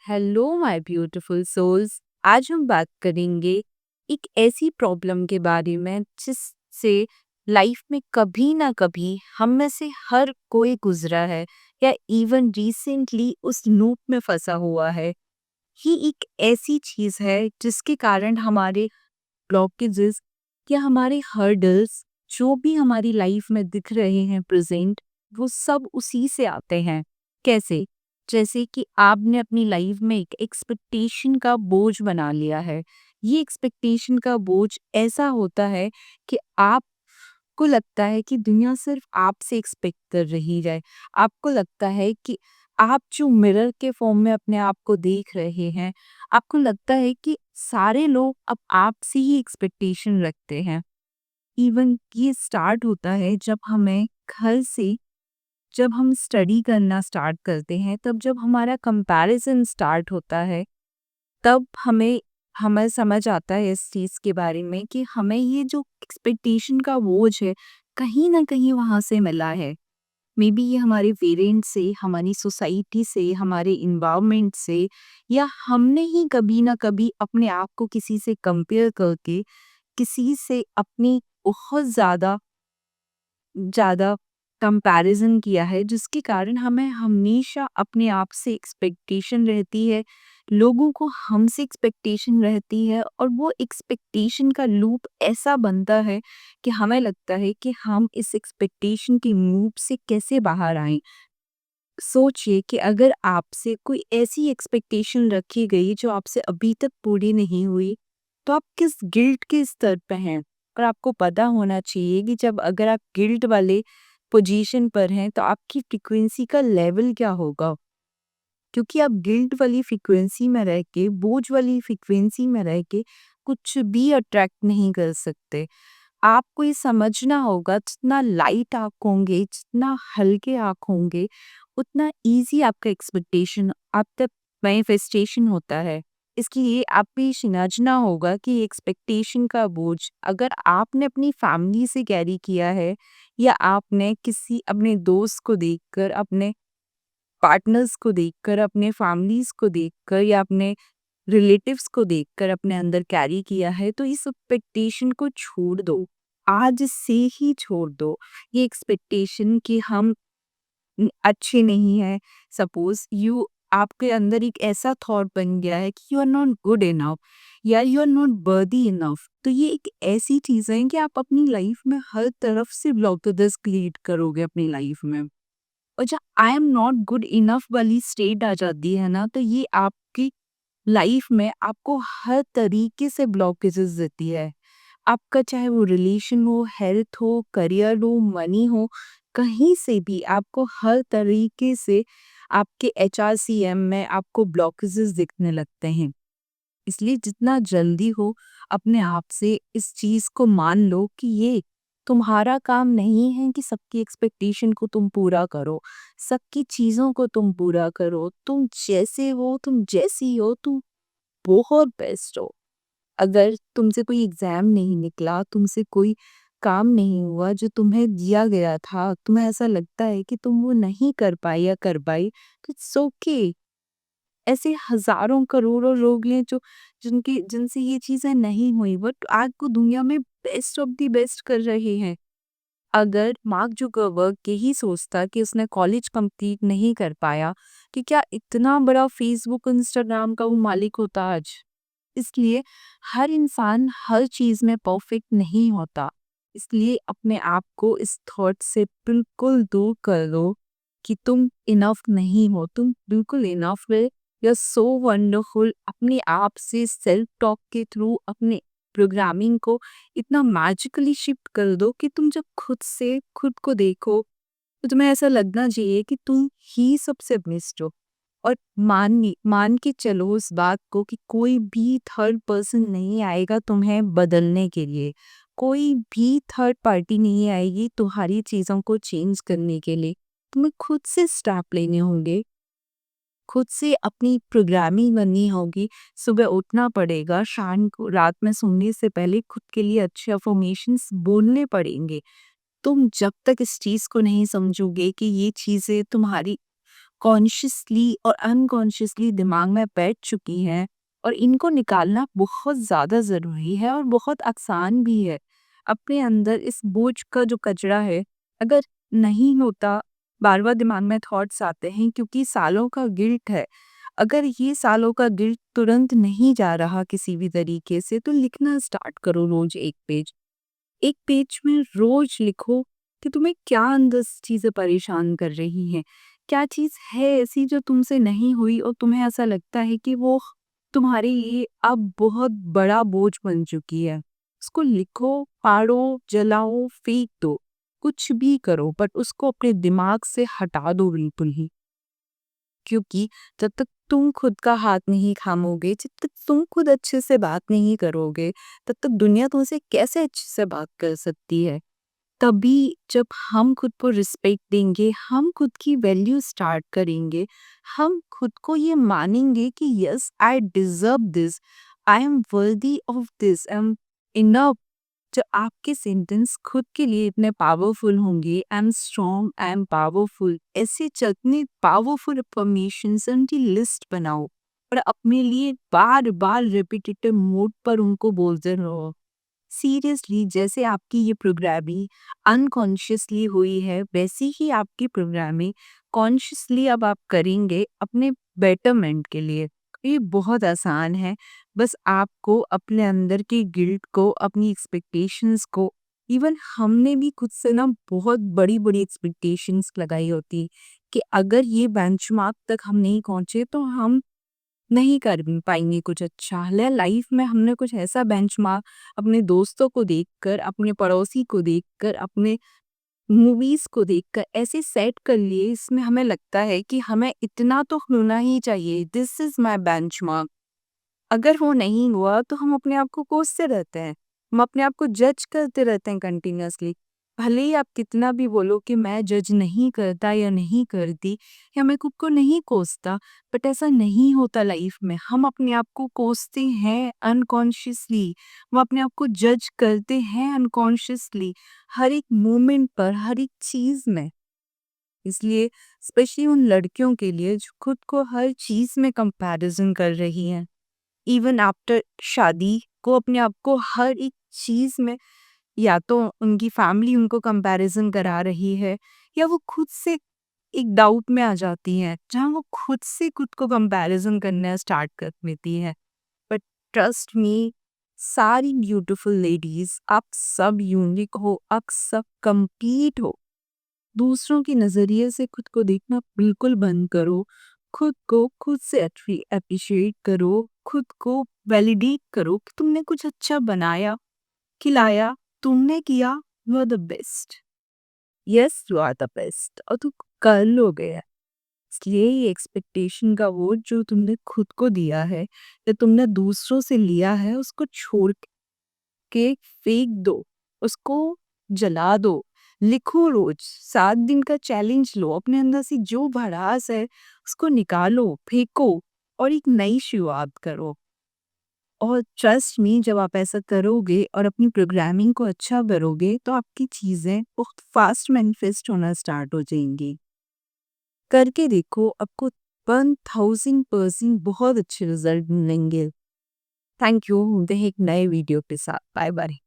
Hello my beautiful souls. आज हम बात करेंगे एक ऐसी प्रॉब्लम के बारे में जिससे लाइफ में कभी ना कभी हम में से हर कोई गुजरा है या इवन रिसेंटली उस लूप में फंसा हुआ है। ही एक ऐसी चीज है जिसके कारण हमारे ब्लॉकेजेस या हमारे हर्डल्स जो भी हमारी लाइफ में दिख रहे हैं प्रेजेंट, वो सब उसी से आते हैं। कैसे? जैसे कि आपने अपनी लाइफ में एक एक्सपेक्टेशन का बोझ बना लिया है। ये एक्सपेक्टेशन का बोझ ऐसा होता है कि आपको लगता है कि दुनिया सिर्फ आपसे एक्सपेक्ट कर रही है। आपको लगता है कि आप जो मिरर के फॉर्म में अपने आप को देख रहे हैं, आपको लगता है कि सारे लोग अब आपसे ही एक्सपेक्टेशन रखते हैं। इवन ये स्टार्ट होता है जब हमें घर से, जब हम स्टडी करना स्टार्ट करते हैं, तब जब हमारा कंपैरिजन स्टार्ट होता है, तब हमें हमें समझ आता है इस चीज़ के बारे में कि हमें ये जो एक्सपेक्टेशन का बोझ है, कहीं ना कहीं वहाँ से मिला है। मे बी ये हमारे पेरेंट्स से, हमारी सोसाइटी से, हमारे इन्वायरमेंट से, या हमने ही कभी ना कभी अपने आप को किसी से कंपेयर करके, किसी से अपनी बहुत ज़्यादा ज़्यादा कंपैरिजन किया है, जिसके कारण हमें हमेशा अपने आप से एक्सपेक्टेशन रहती है, लोगों को हमसे एक्सपेक्टेशन रहती है, और वो एक्सपेक्टेशन का लूप ऐसा बनता है कि हमें लगता है कि हम इस एक्सपेक्टेशन के लूप से कैसे बाहर आएं। सोचिए कि अगर आपसे कोई ऐसी एक्सपेक्टेशन रखी गई जो आपसे अभी तक पूरी नहीं हुई, तो आप किस गिल्ट के स्तर पे हैं। और आपको पता होना चाहिए कि जब अगर आप गिल्ट वाले पोजीशन पर हैं, तो आपकी फ्रीक्वेंसी का लेवल क्या होगा। क्योंकि आप गिल्ट वाली फ्रीक्वेंसी में रह के, बोझ वाली फ्रीक्वेंसी में रह के कुछ भी अट्रैक्ट नहीं कर सकते। आपको ये समझना होगा, जितना लाइट आप होंगे, जितना हल्के आप होंगे, उतना ईज़ी आपका एक्सपेक्टेशन आप तक मैनिफेस्टेशन होता है। इसके लिए आपको ये समझना होगा कि एक्सपेक्टेशन का बोझ अगर आपने अपनी फैमिली से कैरी किया है, या आपने किसी अपने दोस्त को देखकर, अपने पार्टनर्स को देखकर, अपने फैमिलीज़ को देखकर, या अपने रिलेटिव्स को देखकर अपने अंदर कैरी किया है, तो इस एक्सपेक्टेशन को छोड़ दो। आज से ही छोड़ दो ये एक्सपेक्टेशन कि हम अच्छे नहीं हैं। सपोज यू, आपके अंदर एक ऐसा थॉट बन गया है कि you are not good enough, या you are not worthy enough. तो ये एक ऐसी चीज़ है कि आप अपनी लाइफ में हर तरफ से ब्लॉकेजेस क्रिएट करोगे अपनी लाइफ में। और जब I am not good enough वाली स्टेट आ जाती है ना, तो ये आपकी लाइफ में आपको हर तरीके से ब्लॉकेजेस देती है। आपका चाहे वो रिलेशन हो, हेल्थ हो, करियर हो, मनी हो, कहीं से भी आपको हर तरीके से आपके एचआरसीएम में आपको ब्लॉकेजेस दिखने लगते हैं। इसलिए जितना जल्दी हो अपने आप से इस चीज़ को मान लो कि ये तुम्हारा काम नहीं है कि सबकी एक्सपेक्टेशन को तुम पूरा करो, सबकी चीज़ों को तुम पूरा करो। तुम जैसे हो, तुम जैसी हो, तुम बहुत बेस्ट हो। अगर तुमसे कोई एग्ज़ाम नहीं निकला, तुमसे कोई काम नहीं हुआ जो तुम्हें दिया गया था, तुम्हें ऐसा लगता है कि तुम वो नहीं कर पाई या कर पाई, तो इट्स ओके। ऐसे हज़ारों करोड़ों लोग हैं जो जिनकी जिनसे ये चीज़ें नहीं हुई, बट आज को दुनिया में बेस्ट ऑफ द बेस्ट कर रहे हैं। अगर मार्क जुकरबर्ग यही सोचता कि उसने कॉलेज कंप्लीट नहीं कर पाया, कि क्या इतना बड़ा फेसबुक, इंस्टाग्राम का वो मालिक होता आज। इसलिए हर इंसान हर चीज़ में परफेक्ट नहीं होता। इसलिए अपने आप को इस थॉट से बिल्कुल दूर कर लो कि तुम इनफ नहीं हो। तुम बिल्कुल इनफ है। You are so wonderful. अपने आप से सेल्फ टॉक के थ्रू अपने प्रोग्रामिंग को इतना मैजिकली शिफ्ट कर दो कि तुम जब खुद से खुद को देखो, तो तुम्हें ऐसा लगना चाहिए कि तुम ही सबसे बेस्ट हो। और मान के चलो उस बात को कि कोई भी थर्ड पर्सन नहीं आएगा तुम्हें बदलने के लिए। कोई भी थर्ड पार्टी नहीं आएगी तुम्हारी चीज़ों को चेंज करने के लिए। तुम्हें खुद से स्टेप लेने होंगे, खुद से अपनी प्रोग्रामिंग करनी होगी। सुबह उठना पड़ेगा, शाम को रात में सोने से पहले खुद के लिए अच्छे अफर्मेशंस बोलने पड़ेंगे। तुम जब तक इस चीज़ को नहीं समझोगे कि ये चीज़ें तुम्हारी कॉन्शियसली और अनकॉन्शियसली दिमाग में बैठ चुकी हैं और इनको निकालना बहुत ज़्यादा ज़रूरी है और बहुत आसान भी है। अपने अंदर इस बोझ का जो कचरा है, अगर नहीं होता, बार-बार दिमाग में थॉट्स आते हैं क्योंकि सालों का गिल्ट है। अगर ये सालों का गिल्ट तुरंत नहीं जा रहा किसी भी तरीके से, तो लिखना स्टार्ट करो रोज़ 1 पेज। 1 पेज में रोज़ लिखो कि तुम्हें क्या अंदर से चीज़ें परेशान कर रही हैं। क्या चीज़ है ऐसी जो तुमसे नहीं हुई और तुम्हें ऐसा लगता है कि वो तुम्हारे लिए अब बहुत बड़ा बोझ बन चुकी है। उसको लिखो, फाड़ो, जलाओ, फेंक दो, कुछ भी करो बट उसको अपने दिमाग से हटा दो बिल्कुल ही। क्योंकि जब तक तुम खुद का हाथ नहीं थामोगे, जब तक तुम खुद अच्छे से बात नहीं करोगे, तब तक दुनिया तुमसे कैसे अच्छे से बात कर सकती है? तभी जब हम खुद को रिस्पेक्ट देंगे, हम खुद की वैल्यू स्टार्ट करेंगे, हम खुद को ये मानेंगे कि yes I deserve this, I am worthy of this, I am enough. जो आपके सेंटेंस खुद के लिए इतने पावरफुल होंगे, I am strong, I am powerful, ऐसे जितने पावरफुल अफर्मेशंस उनकी लिस्ट बनाओ और अपने लिए बार बार रिपीटेटिव मोड पर उनको बोलते रहो। सीरियसली जैसे आपकी ये प्रोग्रामिंग अनकॉन्शियसली हुई है, वैसी ही आपकी प्रोग्रामिंग कॉन्शियसली अब आप करेंगे अपने बेटरमेंट के लिए। ये बहुत आसान है। बस आपको अपने अंदर की गिल्ट को, अपनी एक्सपेक्टेशंस को, इवन हमने भी खुद से ना बहुत बड़ी-बड़ी एक्सपेक्टेशंस लगाई होती कि अगर ये बेंचमार्क तक हम नहीं पहुँचे तो हम नहीं कर भी पाएँगे कुछ अच्छा। लाइफ में हमने कुछ ऐसा बेंचमार्क अपने दोस्तों को देखकर, अपने पड़ोसी को देखकर, अपने मूवीज़ को देखकर ऐसे सेट कर लिए, इसमें हमें लगता है कि हमें इतना तो होना ही चाहिए, दिस इज़ माय बेंचमार्क। अगर वो नहीं हुआ तो हम अपने आप को कोसते रहते हैं। हम अपने आप को जज करते रहते हैं कंटिन्यूअसली। भले ही आप कितना भी बोलो कि मैं जज नहीं करता या नहीं करती या मैं खुद को नहीं कोसता, बट ऐसा नहीं होता लाइफ में। हम अपने आप को कोसते हैं अनकॉन्शियसली, हम अपने आप को जज करते हैं अनकॉन्शियसली, हर एक मोमेंट पर, हर एक चीज़ में। इसलिए स्पेशली उन लड़कियों के लिए जो खुद को हर चीज़ में कंपैरिज़न कर रही हैं। इवन आफ्टर शादी को अपने आप को हर एक चीज़ में, या तो उनकी फैमिली उनको कंपैरिजन करा रही है या वो खुद से एक डाउट में आ जाती हैं जहाँ वो खुद से खुद को कंपैरिजन करना स्टार्ट कर देती हैं। बट ट्रस्ट मी, सारी ब्यूटीफुल लेडीज आप सब यूनिक हो, आप सब कंप्लीट हो। दूसरों के नज़रिए से खुद को देखना बिल्कुल बंद करो। खुद को खुद से अप्रिशिएट करो, खुद को वैलिडेट करो कि तुमने कुछ अच्छा बनाया, खिलाया, तुमने किया, you are the best. Yes you are the best और तुम कर लोगे। इसलिए ये एक्सपेक्टेशन का वो जो तुमने खुद को दिया है या तुमने दूसरों से लिया है, उसको छोड़ के फेंक दो, उसको जला दो। लिखो रोज 7 दिन का चैलेंज लो, अपने अंदर से जो भड़ास है उसको निकालो, फेंको और एक नई शुरुआत करो। और ट्रस्ट मी, जब आप ऐसा करोगे और अपनी प्रोग्रामिंग को अच्छा करोगे तो आपकी चीज़ें बहुत फास्ट मैनिफेस्ट होना स्टार्ट हो जाएंगी। करके देखो, आपको 1000% बहुत अच्छे रिजल्ट मिलेंगे। Thank you. मिलते हैं एक नए वीडियो के साथ। Bye bye.